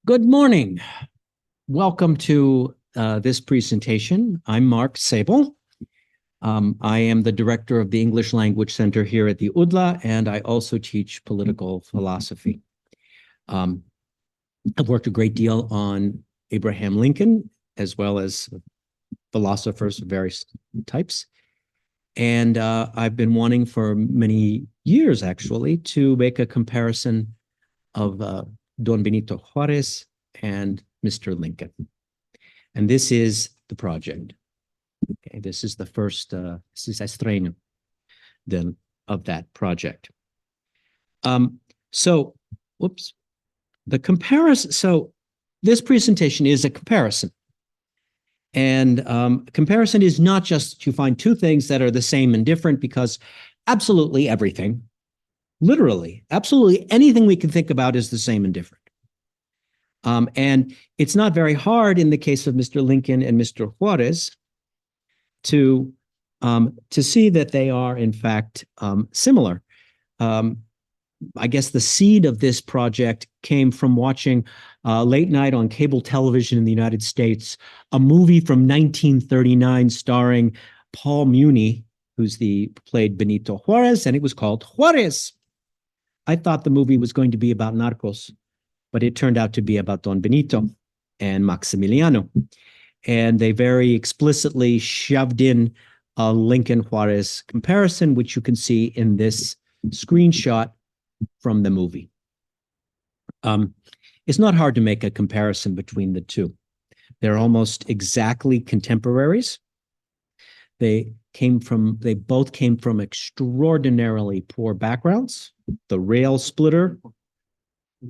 Good morning. Welcome to this presentation. I'm Mark Sable. I am the director of the English Language Center here at the UDLA, and I also teach political philosophy. I've worked a great deal on Abraham Lincoln, as well as philosophers of various types. And I've been wanting for many years, actually, to make a comparison of Don Benito Juárez and Mr. Lincoln. And this is the project. Okay, this is the first, this is estreno of that project. The comparison, so this presentation is a comparison. And comparison is not just to find two things that are the same and different, because absolutely everything, literally, absolutely anything we can think about is the same and different. And it's not very hard in the case of Mr. Lincoln and Mr. Juárez to see that they are, in fact, similar. I guess the seed of this project came from watching late night on cable television in the United States, a movie from 1939 starring Paul Muni, who's played Benito Juárez, and it was called Juárez. I thought the movie was going to be about narcos, but it turned out to be about Don Benito and Maximiliano. And they very explicitly shoved in a Lincoln-Juárez comparison, which you can see in this screenshot from the movie. It's not hard to make a comparison between the two. They're almost exactly contemporaries. They both came from extraordinarily poor backgrounds. The rail splitter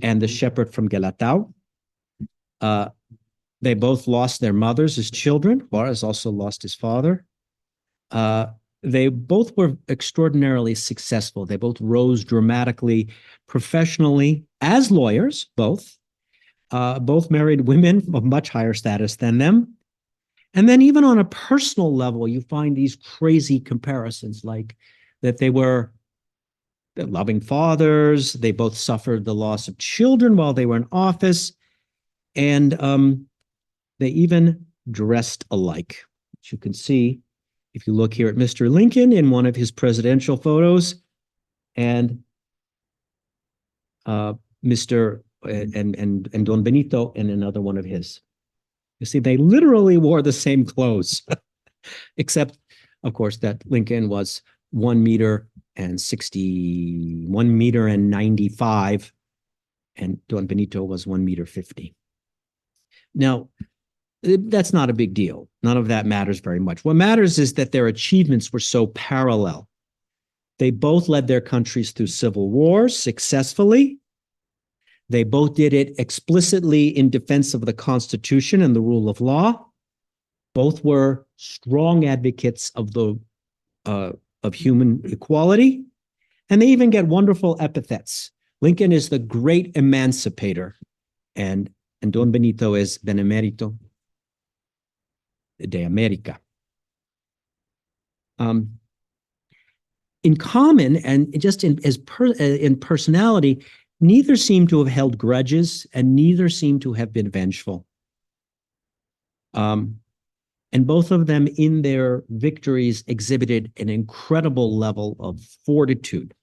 and the shepherd from Guelatao. They both lost their mothers as children. Juárez also lost his father. They both were extraordinarily successful. They both rose dramatically professionally as lawyers, both married women of much higher status than them. And then even on a personal level, you find these crazy comparisons, like that they were loving fathers. They both suffered the loss of children while they were in office. And they even dressed alike, which you can see if you look here at Mr. Lincoln in one of his presidential photos, and Mr. and Don Benito in another one of his. You see, they literally wore the same clothes, except, of course, that Lincoln was 1 meter and 95, and Don Benito was 1 meter 50. Now, that's not a big deal. None of that matters very much. What matters is that their achievements were so parallel. They both led their countries through civil wars successfully. They both did it explicitly in defense of the Constitution and the rule of law. Both were strong advocates of human equality, and they even get wonderful epithets. Lincoln is the great emancipator, and Don Benito is Benemérito de America. In common, and just in personality, neither seem to have held grudges, and neither seem to have been vengeful. And both of them, in their victories, exhibited an incredible level of fortitude.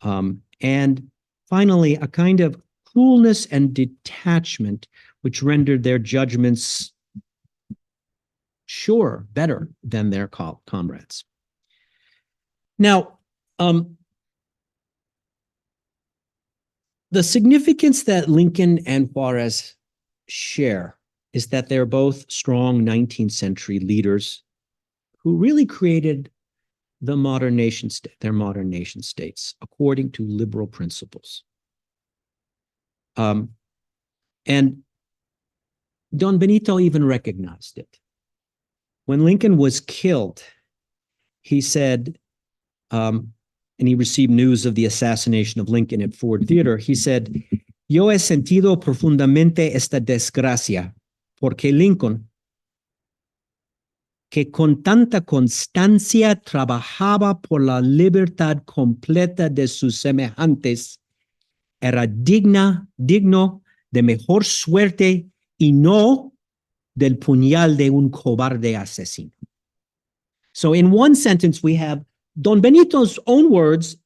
And finally, a kind of coolness and detachment, which rendered their judgments sure better than their comrades. Now, the significance that Lincoln and Juárez share is that they're both strong 19th century leaders who really created their modern nation states according to liberal principles. And Don Benito even recognized it. When Lincoln was killed, he said, and he received news of the assassination of Lincoln at Ford Theater, he said, "Yo he sentido profundamente esta desgracia, porque Lincoln, que con tanta constancia trabajaba por la libertad completa de sus semejantes, era digno de mejor suerte y no del puñal de un cobarde asesino. So in one sentence, we have Don Benito's own words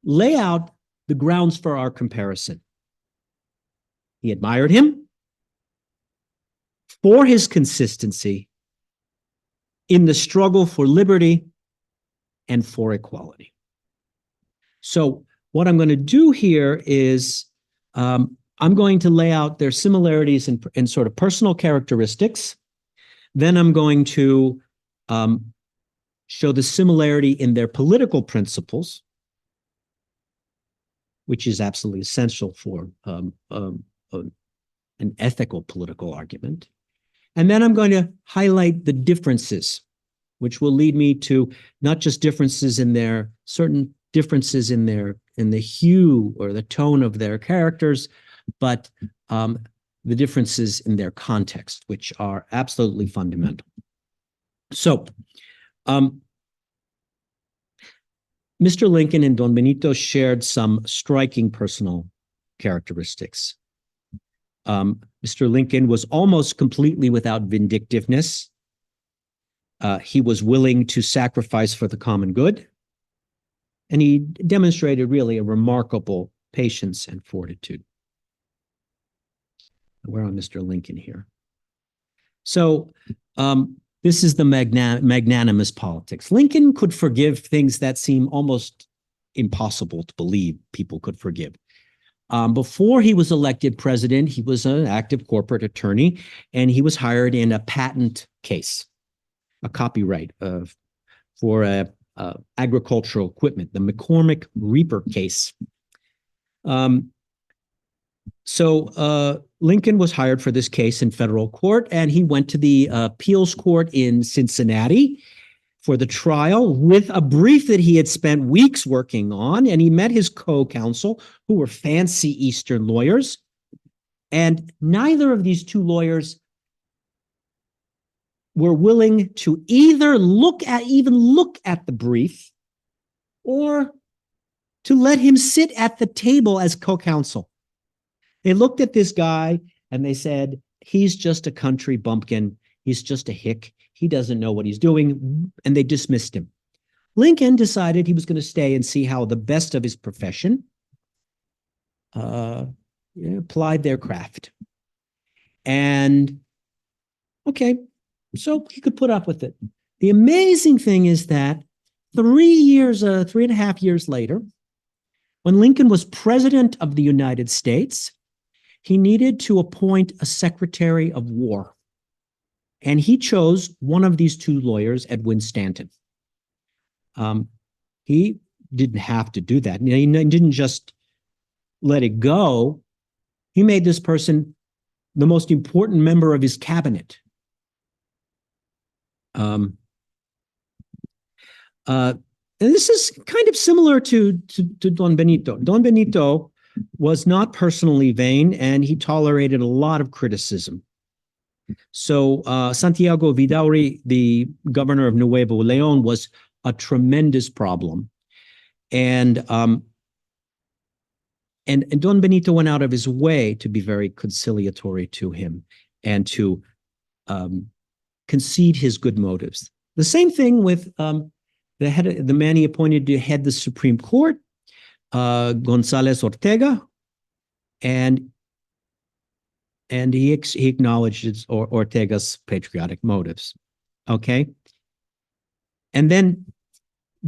lay out the grounds for our comparison. He admired him for his consistency in the struggle for liberty and for equality. So what I'm going to do here is I'm going to lay out their similarities in sort of personal characteristics. Then I'm going to show the similarity in their political principles, which is absolutely essential for an ethical political argument. And then I'm going to highlight the differences, which will lead me to not just differences in their certain differences in the hue or the tone of their characters, but the differences in their context, which are absolutely fundamental. So, Mr. Lincon and Don Benito shared some striking personal characteristics. Mr. Lincon was almost completely without vindictiveness. He was willing to sacrifice for the common good, and he demonstrated really a remarkable patience and fortitude. We're on Mr. Lincon here. So this is the magnanimous politics. Lincon could forgive things that seem almost impossible to believe people could forgive. Before he was elected president, he was an active corporate attorney, and he was hired in a patent case, a copyright for agricultural equipment, the McCormick Reaper case. So Lincon was hired for this case in federal court, and he went to the appeals court in Cincinnati for the trial with a brief that he had spent weeks working on, and he met his co-counsel, who were fancy Eastern lawyers, and neither of these two lawyers were willing to either even look at the brief or to let him sit at the table as co-counsel. They looked at this guy and they said, he's just a country bumpkin. He's just a hick. He doesn't know what he's doing. And they dismissed him. Lincon decided he was going to stay and see how the best of his profession applied their craft. And okay, so he could put up with it. The amazing thing is that 3.5 years later, when Lincon was president of the United States, he needed to appoint a secretary of war. And he chose one of these two lawyers, Edwin Stanton. He didn't have to do that. He didn't just let it go. He made this person the most important member of his cabinet. And this is kind of similar to Don Benito. Don Benito was not personally vain, and he tolerated a lot of criticism. So Santiago Vidaurri, the governor of Nuevo León, was a tremendous problem. And Don Benito went out of his way to be very conciliatory to him and to concede his good motives. The same thing with the man he appointed to head the Supreme Court, González Ortega, and he acknowledged Ortega's patriotic motives. Okay, and then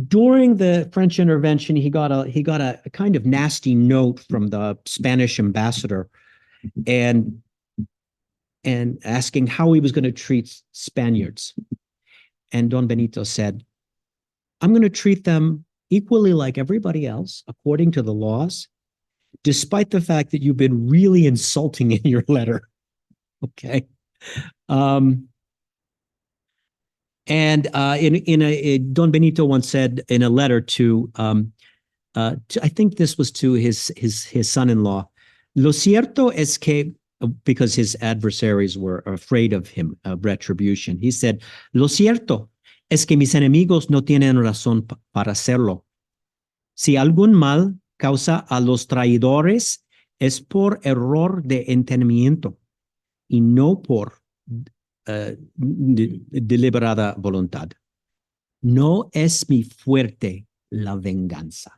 during the French intervention, he got a kind of nasty note from the Spanish ambassador, and asking how he was going to treat Spaniards. And Don Benito said, I'm going to treat them equally like everybody else, according to the laws, despite the fact that you've been really insulting in your letter. Okay. Don Benito once said in a letter to I think this was to his son-in-law, lo cierto es que, because his adversaries were afraid of him, of retribution. He said, lo cierto es que mis enemigos no tienen razón para hacerlo. Si algún mal causa a los traidores, es por error de entendimiento y no por deliberada voluntad. No es mi fuerte la venganza.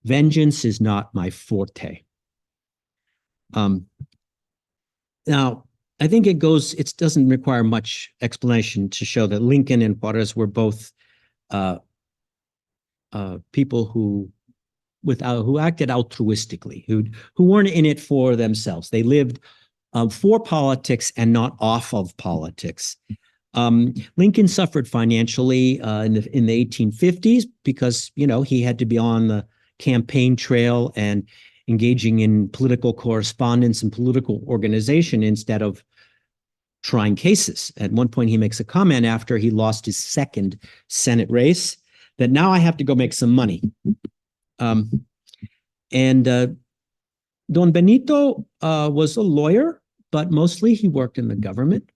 Vengeance is not my forte. Now, I think it doesn't require much explanation to show that Lincoln and Juárez were both people who acted altruistically, who weren't in it for themselves. They lived for politics and not off of politics. Lincoln suffered financially in the 1850s because, he had to be on the campaign trail and engaging in political correspondence and political organization instead of trying cases. At one point, he makes a comment after he lost his second Senate race that now I have to go make some money. And Don Benito was a lawyer, but mostly he worked in the government.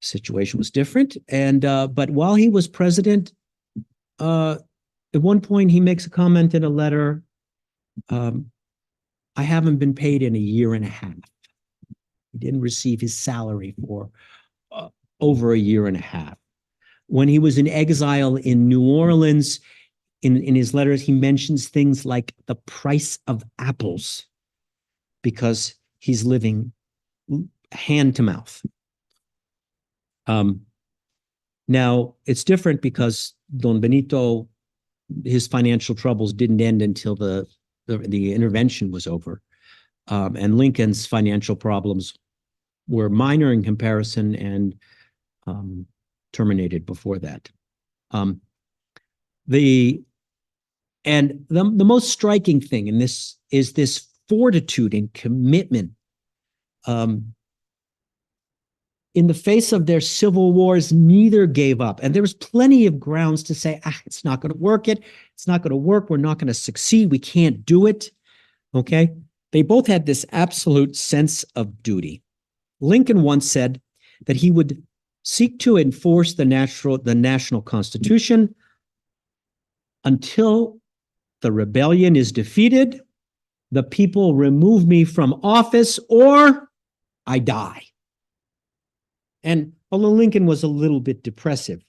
Situation was different. And but while he was president, at one point he makes a comment in a letter, I haven't been paid in a year and a half. He didn't receive his salary for over a year and a half. When he was in exile in New Orleans, in his letters, he mentions things like the price of apples because he's living hand to mouth. Now, it's different because Don Benito, his financial troubles didn't end until the intervention was over. And Lincoln's financial problems were minor in comparison and terminated before that. The most striking thing in this is this fortitude and commitment. In the face of their civil wars, neither gave up. And there was plenty of grounds to say, it's not going to work. It's not going to work. We're not going to succeed. We can't do it. Okay? They both had this absolute sense of duty. Lincoln once said that he would seek to enforce the national constitution until the rebellion is defeated, the people remove me from office, or I die. And although Lincoln was a little bit depressive,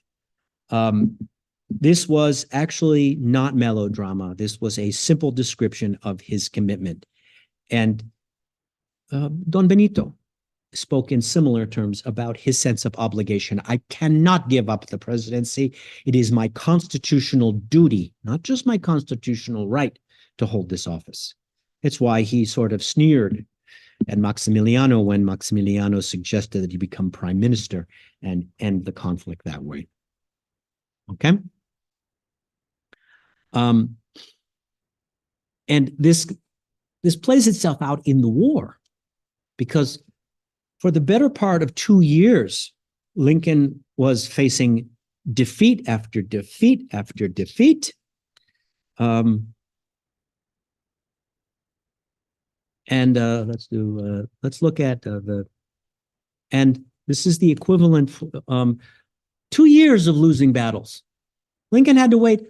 this was actually not melodrama. This was a simple description of his commitment. And Don Benito spoke in similar terms about his sense of obligation. I cannot give up the presidency. It is my constitutional duty, not just my constitutional right, to hold this office. It's why he sort of sneered at Maximiliano when Maximiliano suggested that he become prime minister and end the conflict that way. Okay? And this plays itself out in the war because for the better part of 2 years, Lincoln was facing defeat after defeat after defeat. Let's look at and this is the equivalent, 2 years of losing battles. Lincoln had to wait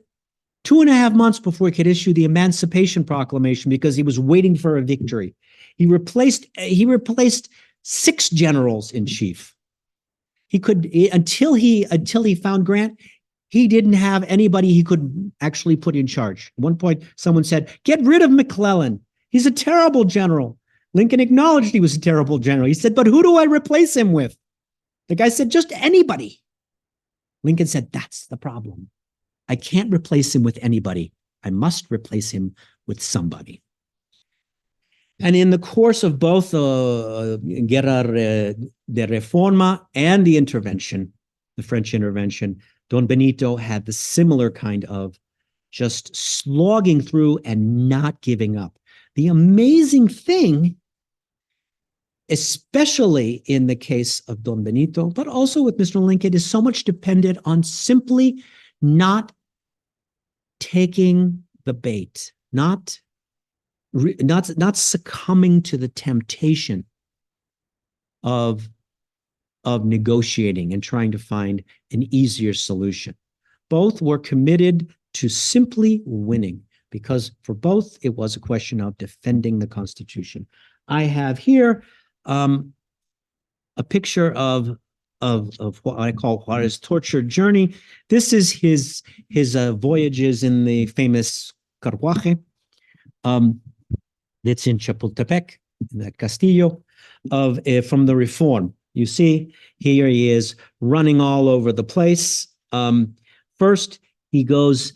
2.5 months before he could issue the Emancipation Proclamation because he was waiting for a victory. He replaced 6 generals in chief. Until he found Grant, he didn't have anybody he could actually put in charge. At one point, someone said, "Get rid of McClellan. He's a terrible general." Lincoln acknowledged he was a terrible general. He said, "But who do I replace him with?" The guy said, "Just anybody." Lincoln said, "That's the problem. I can't replace him with anybody. I must replace him with somebody." And in the course of both Guerra de Reforma and the intervention, the French intervention, Don Benito had the similar kind of just slogging through and not giving up. The amazing thing, especially in the case of Don Benito, but also with Mr. Lincoln, is so much dependent on simply not taking the bait, not succumbing to the temptation of negotiating and trying to find an easier solution. Both were committed to simply winning. because for both, it was a question of defending the Constitution. I have here a picture of what I call Juárez's tortured journey. This is his voyages in the famous carruaje. It's in Chapultepec, in that Castillo, from the Reform. You see, here he is running all over the place. First, he goes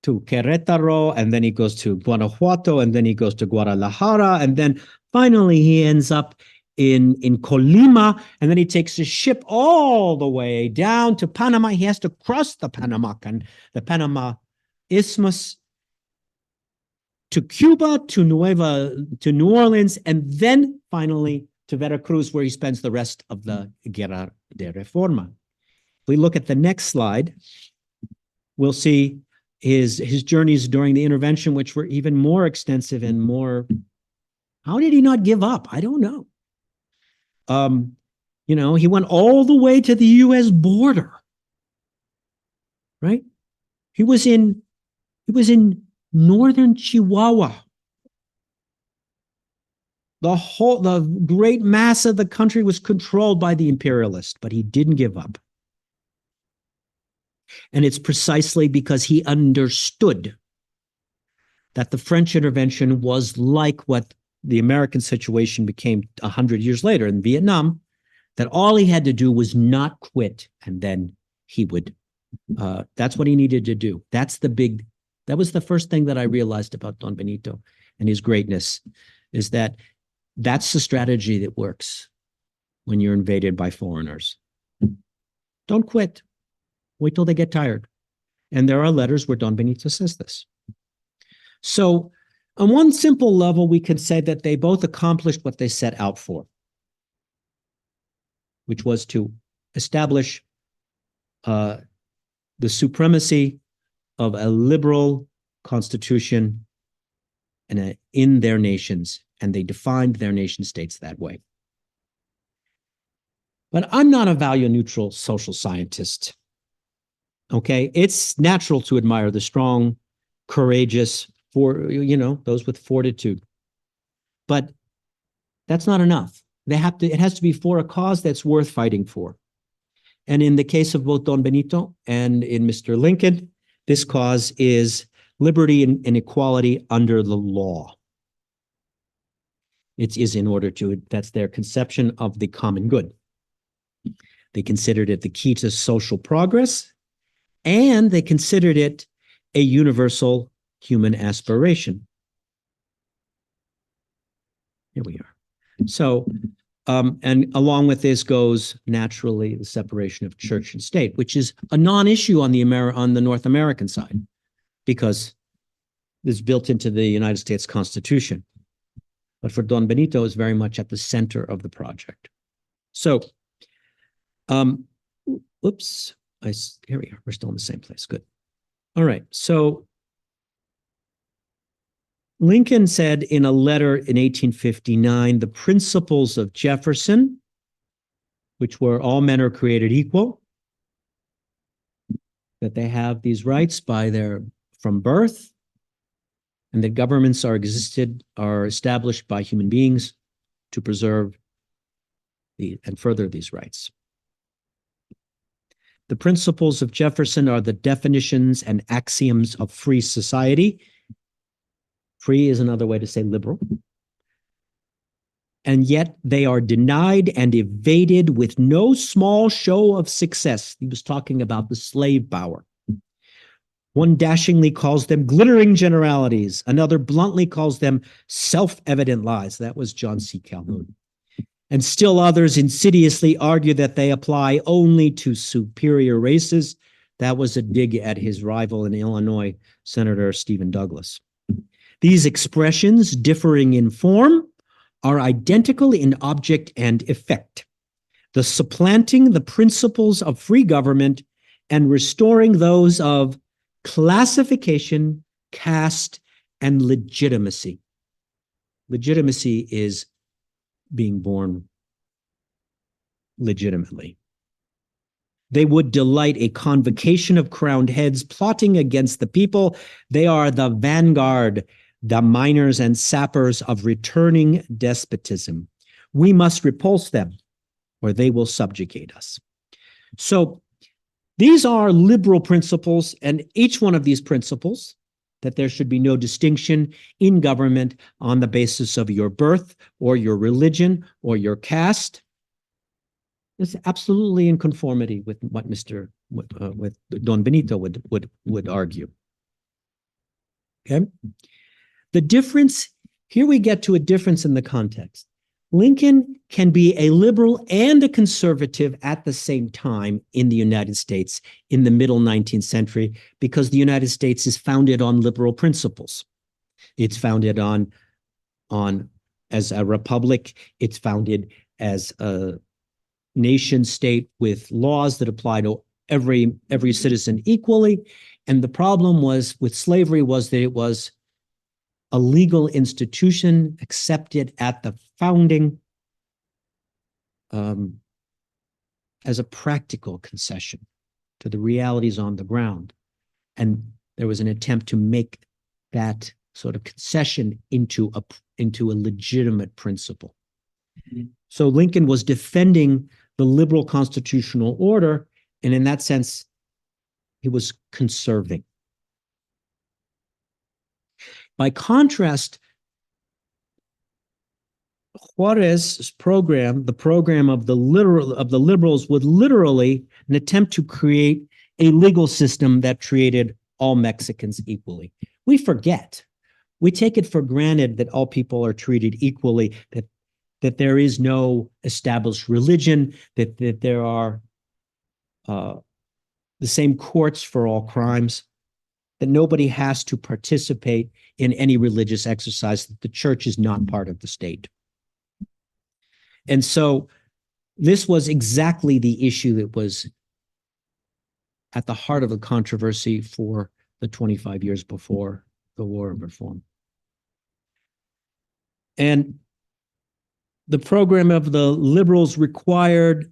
to Querétaro, and then he goes to Guanajuato, and then he goes to Guadalajara, and then finally he ends up in Colima, and then he takes a ship all the way down to Panama. He has to cross the Panama Isthmus to Cuba, to New Orleans, and then finally to Veracruz, where he spends the rest of the Guerra de Reforma. If we look at the next slide, we'll see his journeys during the intervention, which were even more extensive and more. How did he not give up? I don't know. He went all the way to the U.S. border, right? He was in northern Chihuahua. The great mass of the country was controlled by the imperialists, but he didn't give up. And it's precisely because he understood that the French intervention was like what the American situation became 100 years later in Vietnam, that all he had to do was not quit, and then he would. That's what he needed to do. That was the first thing that I realized about Don Benito and his greatness, is that that's the strategy that works when you're invaded by foreigners. Don't quit. Wait till they get tired. And there are letters where Don Benito says this. So on one simple level, we can say that they both accomplished what they set out for, which was to establish the supremacy of a liberal constitution in their nations, and they defined their nation states that way. But I'm not a value-neutral social scientist. Okay, it's natural to admire the strong, courageous, those with fortitude. But that's not enough. It has to be for a cause that's worth fighting for. And in the case of both Don Benito and in Mr. Lincon, this cause is liberty and equality under the law. It is that's their conception of the common good. They considered it the key to social progress, and they considered it a universal human aspiration. Here we are. So, and along with this goes naturally the separation of church and state, which is a non-issue on the North American side, because it's built into the United States Constitution. But for Don Benito, it's very much at the center of the project. So, oops. Here we are. We're still in the same place. Good. All right. So Lincoln said in a letter in 1859, the principles of Jefferson, which were all men are created equal, that they have these rights from birth, and that governments are established by human beings to preserve and further these rights. The principles of Jefferson are the definitions and axioms of free society. Free is another way to say liberal. And yet they are denied and evaded with no small show of success. He was talking about the slave power. One dashingly calls them glittering generalities. Another bluntly calls them self-evident lies. That was John C. Calhoun. And still others insidiously argue that they apply only to superior races. That was a dig at his rival in Illinois, Senator Stephen Douglas. These expressions, differing in form, are identical in object and effect, the supplanting the principles of free government and restoring those of classification, caste, and legitimacy. Legitimacy is being born legitimately. They would delight a convocation of crowned heads plotting against the people. They are the vanguard, the miners and sappers of returning despotism. We must repulse them, or they will subjugate us. So these are liberal principles, and each one of these principles, that there should be no distinction in government on the basis of your birth or your religion or your caste, is absolutely in conformity with what with Don Benito would argue. Okay, the difference here, we get to a difference in the context. Lincoln can be a liberal and a conservative at the same time in the United States in the middle 19th century, because the United States is founded on liberal principles. It's founded on as a republic. It's founded as a nation state with laws that apply to every citizen equally. And the problem was with slavery was that it was a legal institution accepted at the founding as a practical concession to the realities on the ground. And there was an attempt to make that sort of concession into a legitimate principle. Mm-hmm. So Lincoln was defending the liberal constitutional order, and in that sense, he was conserving. By contrast, Juárez's program, the program of the liberals, was literally an attempt to create a legal system that treated all Mexicans equally. We forget. We take it for granted that all people are treated equally, that there is no established religion, that there are the same courts for all crimes, that nobody has to participate in any religious exercise, that the church is not part of the state. And so this was exactly the issue that was at the heart of the controversy for the 25 years before the War of Reform. And the program of the liberals required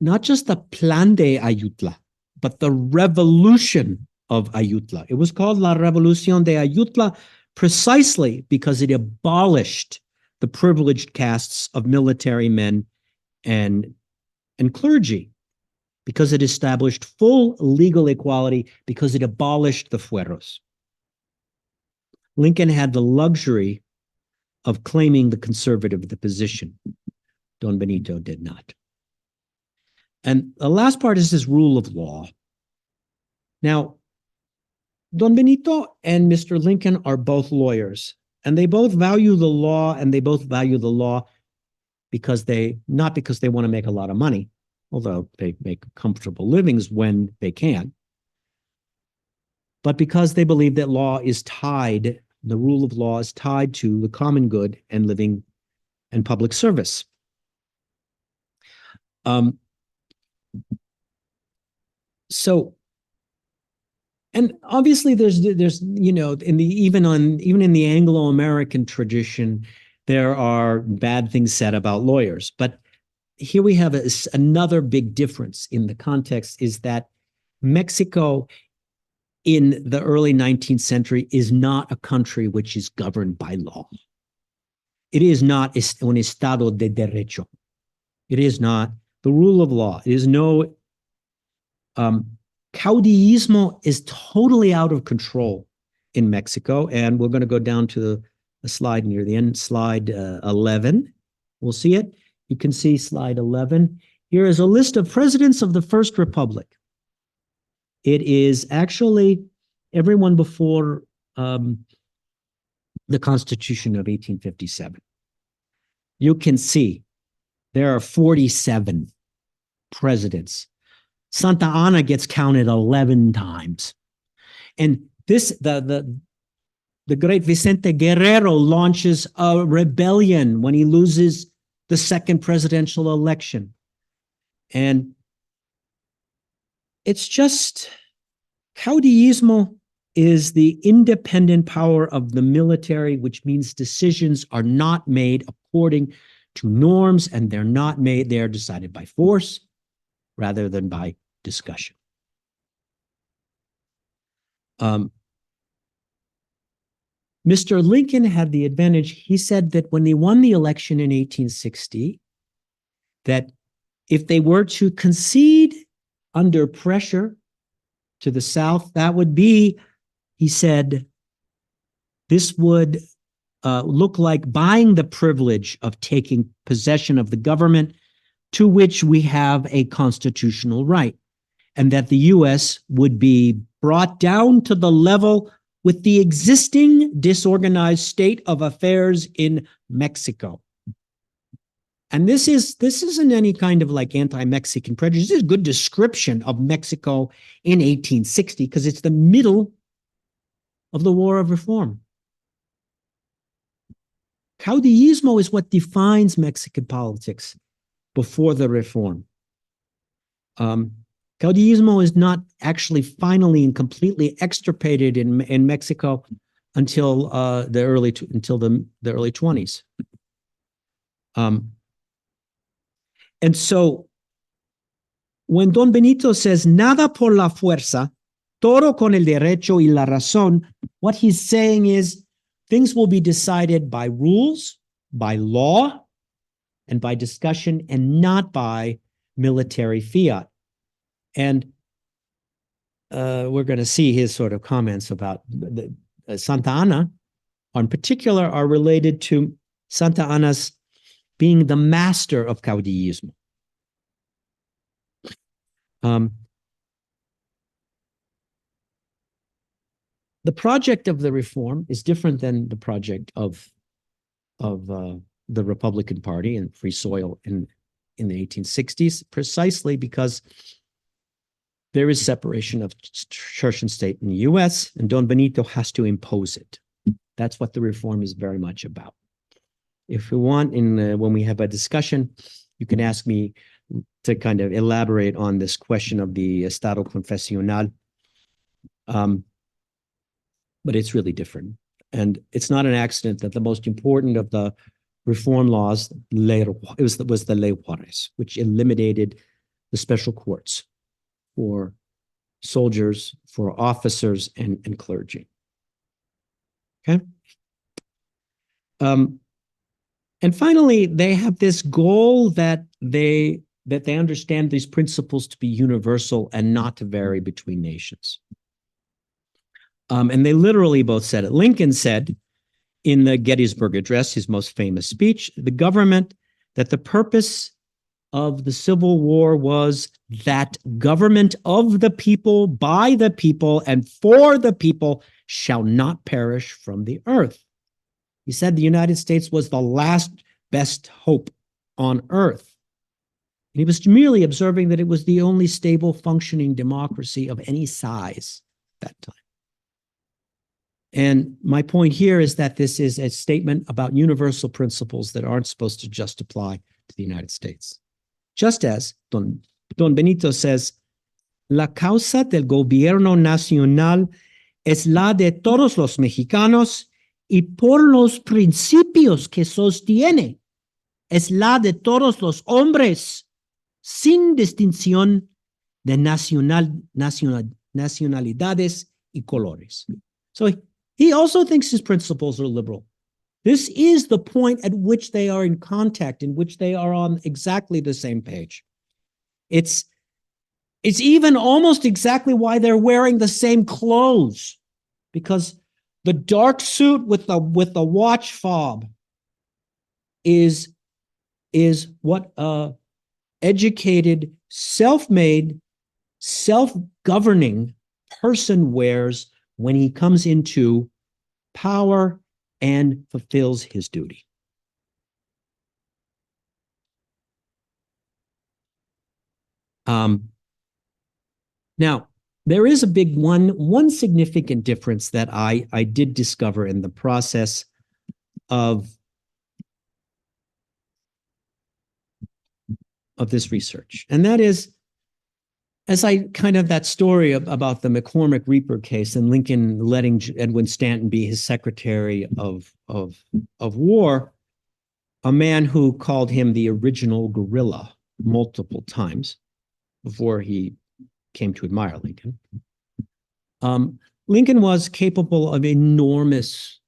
not just the Plan de Ayutla, but the revolution of Ayutla. It was called La Revolución de Ayutla precisely because it abolished the privileged castes of military men and clergy, because it established full legal equality, because it abolished the fueros. Lincoln had the luxury of claiming the conservative of the position. Don Benito did not. And the last part is this rule of law. Now, Don Benito and Mr. Lincoln are both lawyers, and they both value the law, and they both value the law not because they want to make a lot of money, although they make comfortable livings when they can, but because they believe that the rule of law is tied to the common good and living and public service. And obviously there's even in the Anglo-American tradition, there are bad things said about lawyers. But here we have another big difference in the context, is that Mexico in the early 19th century is not a country which is governed by law. It is not un Estado de Derecho. It is not the rule of law. It is no caudillismo is totally out of control in Mexico. And we're going to go down to a slide near the end, slide 11. We'll see it. You can see slide 11. Here is a list of presidents of the First Republic. It is actually everyone before the Constitution of 1857. You can see there are 47 presidents. Santa Anna gets counted 11 times. And the great Vicente Guerrero launches a rebellion when he loses the second presidential election. And it's just, caudillismo is the independent power of the military, which means decisions are not made according to norms, and they're not made, they're decided by force. rather than by discussion. Mr. Lincoln had the advantage. He said that when they won the election in 1860, that if they were to concede under pressure to the South, that would be, he said, this would look like buying the privilege of taking possession of the government to which we have a constitutional right, and that the U.S. would be brought down to the level with the existing disorganized state of affairs in Mexico. And this isn't any kind of like anti-Mexican prejudice. This is a good description of Mexico in 1860 because it's the middle of the War of Reform. Caudillismo is what defines Mexican politics before the reform. Caudillismo is not actually finally and completely extirpated in Mexico until the early 20s. And so when Don Benito says nada por la fuerza, todo con el derecho y la razón, what he's saying is things will be decided by rules, by law, and by discussion, and not by military fiat. And we're going to see his sort of comments about Santa Anna, in particular, are related to Santa Anna's being the master of caudillismo. The project of the reform is different than the project of the Republican Party and Free Soil in the 1860s, precisely because there is separation of church and state in the U.S., and Don Benito has to impose it. That's what the reform is very much about. If you want, when we have a discussion, you can ask me to kind of elaborate on this question of the Estado Confesional. But it's really different. And it's not an accident that the most important of the reform laws was the Ley Juárez, which eliminated the special courts for soldiers, for officers, and clergy. Okay? And finally, they have this goal that they understand these principles to be universal and not to vary between nations. And they literally both said it. Lincoln said in the Gettysburg Address, his most famous speech, the purpose of the Civil War was that government of the people, by the people, and for the people shall not perish from the earth. He said the United States was the last best hope on earth. And he was merely observing that it was the only stable functioning democracy of any size at that time. And my point here is that this is a statement about universal principles that aren't supposed to just apply to the United States. Just as Don Benito says, la causa del gobierno nacional es la de todos los mexicanos y por los principios que sostiene es la de todos los hombres sin distinción de nacionalidades y colores. So he also thinks his principles are liberal. This is the point at which they are in contact, in which they are on exactly the same page. It's even almost exactly why they're wearing the same clothes, because the dark suit with the watch fob is what educated, self-made, self-governing person wears when he comes into power and fulfills his duty. Now, there is a big one significant difference that I did discover in the process of this research, and that is, as that story about the McCormick Reaper case and Lincoln letting Edwin Stanton be his Secretary of War, a man who called him the original guerrilla multiple times. before he came to admire Lincoln. Lincoln was capable of enormous,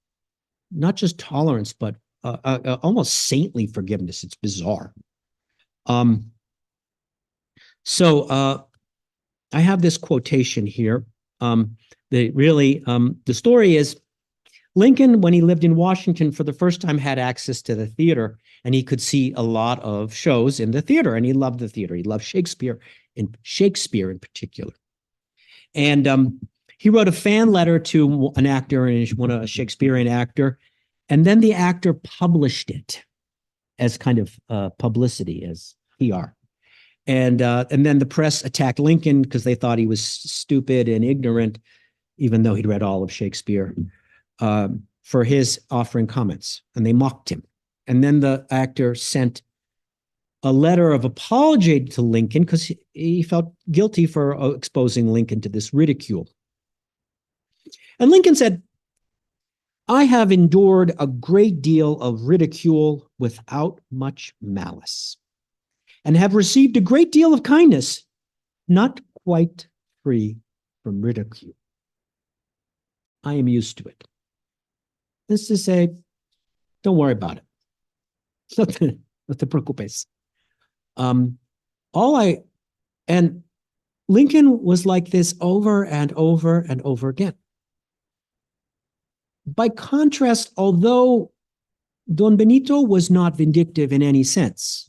not just tolerance, but almost saintly forgiveness. It's bizarre. So I have this quotation here. The story is Lincoln, when he lived in Washington, for the first time had access to the theater, and he could see a lot of shows in the theater, and he loved the theater. He loved Shakespeare in particular. And he wrote a fan letter to an actor, a Shakespearean actor, and then the actor published it as kind of publicity, as PR. And then the press attacked Lincoln because they thought he was stupid and ignorant, even though he'd read all of Shakespeare, for his offering comments, and they mocked him. And then the actor sent a letter of apology to Lincoln because he felt guilty for exposing Lincoln to this ridicule. And Lincoln said, "I have endured a great deal of ridicule without much malice, and have received a great deal of kindness, not quite free from ridicule. I am used to it." This is to say, don't worry about it. No te preocupes. And Lincoln was like this over and over and over again. By contrast, although Don Benito was not vindictive in any sense,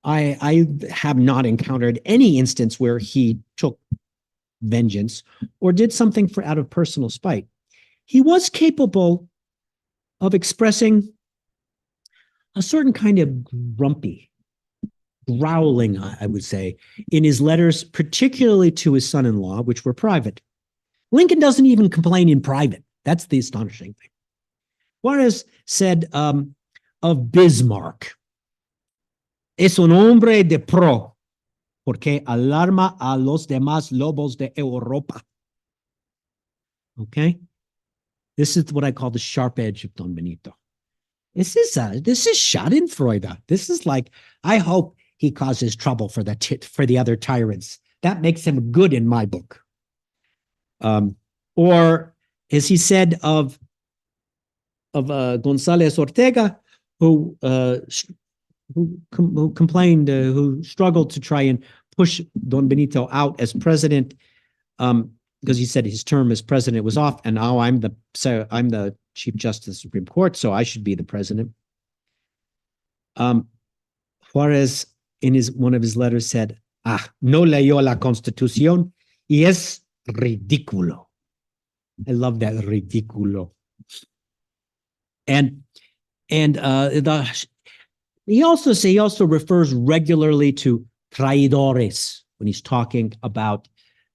I have not encountered any instance where he took vengeance or did something out of personal spite. He was capable of expressing a certain kind of growling, I would say, in his letters, particularly to his son-in-law, which were private. Lincoln doesn't even complain in private. That's the astonishing thing. Juárez said of Bismarck, "Es un hombre de pro, porque alarma a los demás lobos de Europa." Okay? This is what I call the sharp edge of Don Benito. This is Schadenfreude. This is like, I hope he causes trouble for the other tyrants. That makes him good in my book. Or as he said of González Ortega, who complained, who struggled to try and push Don Benito out as president, because he said his term as president was off, and now I'm the Chief Justice of the Supreme Court, so I should be the president. Juárez, in one of his letters, said, "No leyó la Constitución y es ridículo." I love that, ridículo. And he also refers regularly to traidores when he's talking about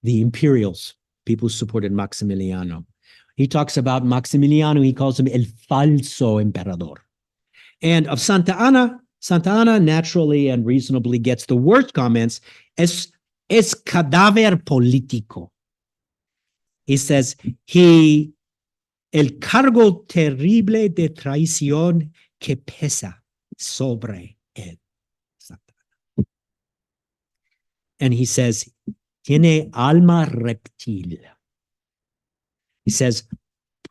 the imperials, people who supported Maximiliano. He talks about Maximiliano, he calls him el falso emperador. And of Santa Anna naturally and reasonably gets the worst comments, es cadáver político. He says, el cargo terrible de traición que pesa sobre él. And he says, tiene alma reptil. He says,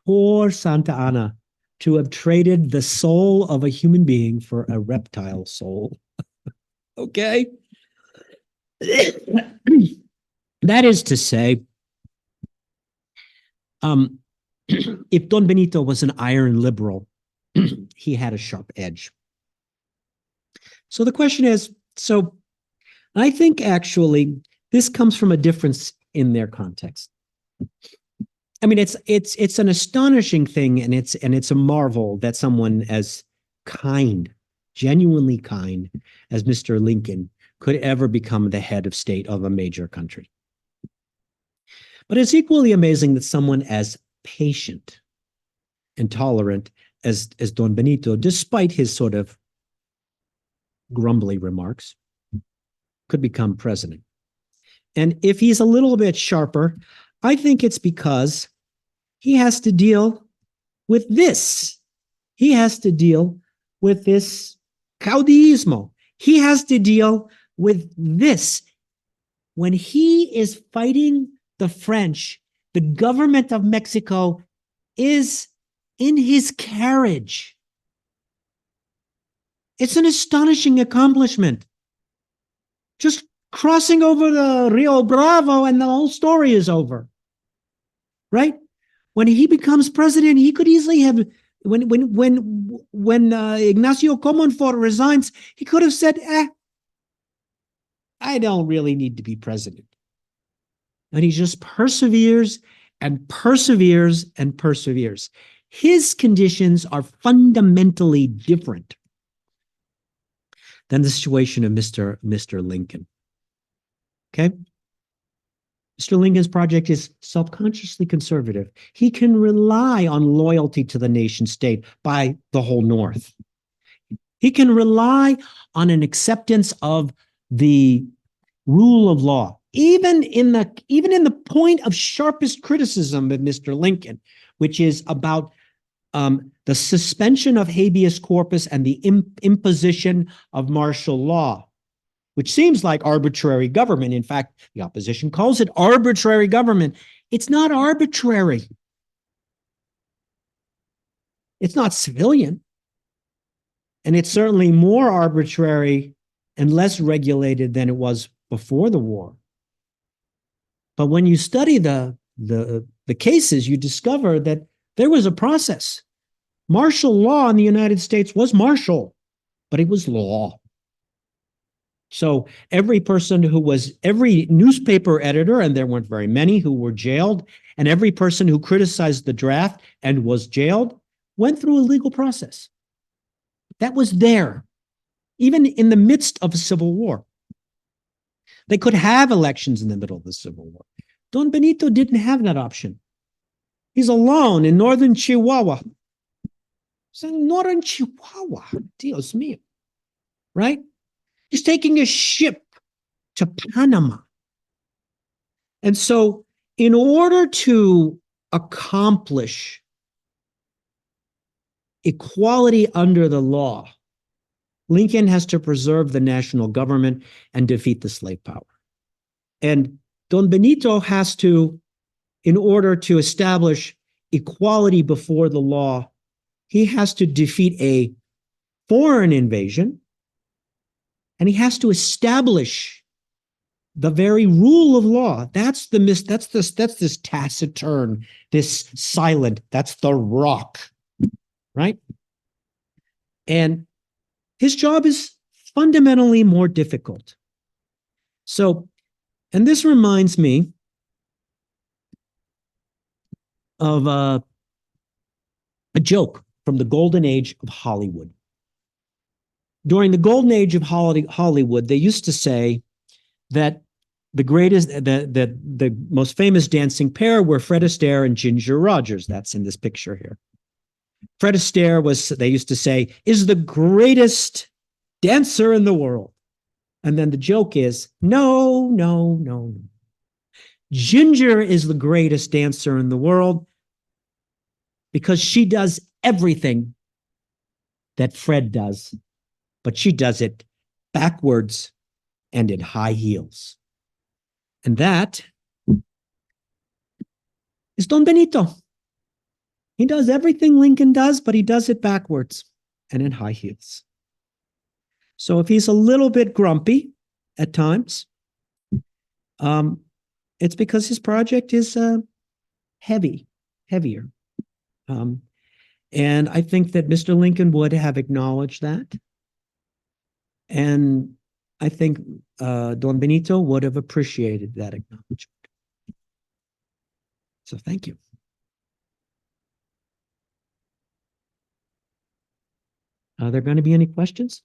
poor Santa Anna, to have traded the soul of a human being for a reptile soul. Okay? That is to say, if Don Benito was an iron liberal, he had a sharp edge. So the question is, I think actually this comes from a difference in their context. I mean, it's an astonishing thing, and it's a marvel that someone as kind, genuinely kind as Mr. Lincoln could ever become the head of state of a major country. But it's equally amazing that someone as patient and tolerant as Don Benito, despite his sort of grumbly remarks, could become president. And if he's a little bit sharper, I think it's because he has to deal with this. He has to deal with this caudillismo. He has to deal with this when he is fighting the French, the government of Mexico is in his carriage. It's an astonishing accomplishment. Just crossing over the Rio Bravo and the whole story is over, right? When he becomes president, he could easily have, when Ignacio Comonfort resigns, he could have said, I don't really need to be president. And he just perseveres and perseveres and perseveres. His conditions are fundamentally different than the situation of Mr. Lincon. Okay? Mr. Lincoln's project is self-consciously conservative. He can rely on loyalty to the nation state by the whole North. He can rely on an acceptance of the rule of law, even in the point of sharpest criticism of Mr. Lincon, which is about the suspension of habeas corpus and the imposition of martial law, which seems like arbitrary government. In fact, the opposition calls it arbitrary government. It's not arbitrary. It's not civilian. And it's certainly more arbitrary and less regulated than it was before the war. But when you study the cases, you discover that there was a process. Martial law in the United States was martial, but it was law. So every newspaper editor, and there weren't very many who were jailed, and every person who criticized the draft and was jailed went through a legal process. That was there, even in the midst of a civil war. They could have elections in the middle of the Civil War. Don Benito didn't have that option. He's alone in northern Chihuahua. He's in northern Chihuahua, Dios mío, right? He's taking a ship to Panama. And so in order to accomplish equality under the law, Lincoln has to preserve the national government and defeat the slave power. And Don Benito has to, in order to establish equality before the law, he has to defeat a foreign invasion, and he has to establish the very rule of law. That's this taciturn, this silent, that's the rock, right? And his job is fundamentally more difficult. So, and this reminds me of a joke from the golden age of Hollywood. During the golden age of Hollywood, they used to say that the most famous dancing pair were Fred Astaire and Ginger Rogers. That's in this picture here. Fred Astaire was, they used to say, is the greatest dancer in the world. And then the joke is, no, no, no. Ginger is the greatest dancer in the world because she does everything that Fred does, but she does it backwards and in high heels. And that is Don Benito. He does everything Lincoln does, but he does it backwards and in high heels. So if he's a little bit grumpy at times, it's because his project is heavier. And I think that Mr. Lincoln would have acknowledged that. And I think Don Benito would have appreciated that acknowledgement. So thank you. Are there going to be any questions?